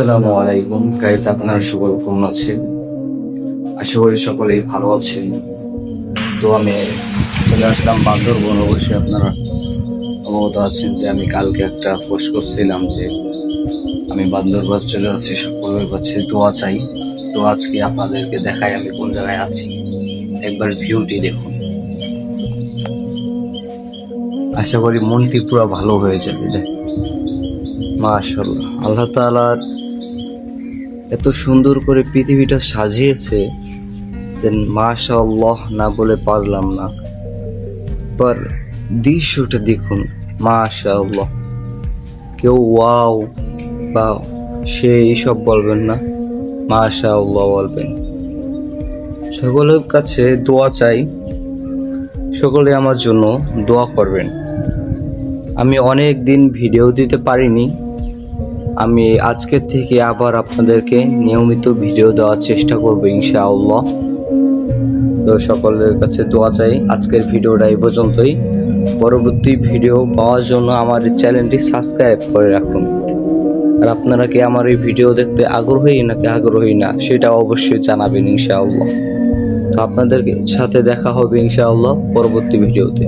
আসসালামু আলাইকুম গাইস, আপনারা সকলে কেমন আছেন? আশা করি সকলেই ভালো আছেন। তো আমি চলে আসলাম বান্দরবন। অবশ্যই আপনারা অবগত আছেন যে আমি কালকে একটা পোস্ট করছিলাম যে আমি বান্দরবান চলে আসছি, সকলের কাছে দোয়া চাই। তো আজকে আপনাদেরকে দেখাই আমি কোন জায়গায় আছি, একবার ভিউটি দেখুন। আশা করি মনটি পুরো ভালো হয়ে যাবে। মাশাআল্লাহ, আল্লাহ তাআলার এত সুন্দর করে পৃথিবীটা সাজিয়েছে যে মাশাআল্লাহ না বলে পারলাম না। পর দৃশ্যটা দেখুন, মাশাআল্লাহ। কেউ ওয়াও বা সে এইসব বলবেন না, মাশাআল্লাহ বলবেন। সকলের কাছে দোয়া চাই, সকলে আমার জন্য দোয়া করবেন। আমি অনেক দিন ভিডিও দিতে পারিনি, আমি আজকের থেকে আবার আপনাদেরকে নিয়মিত ভিডিও দেওয়ার চেষ্টা করব ইনশাআল্লাহ। তো সকলের কাছে দোয়া চাই। আজকের ভিডিওটা এই পর্যন্তই। পরবর্তী ভিডিও পাওয়ার জন্য আমার এই চ্যানেলটি সাবস্ক্রাইব করে রাখুন। আর আপনারা কি আমার এই ভিডিও দেখতে আগ্রহী নাকি আগ্রহী না সেটা অবশ্যই জানাবেন ইনশাআল্লাহ। তো আপনাদের সাথে দেখা হবে ইনশাআল্লাহ পরবর্তী ভিডিওতে।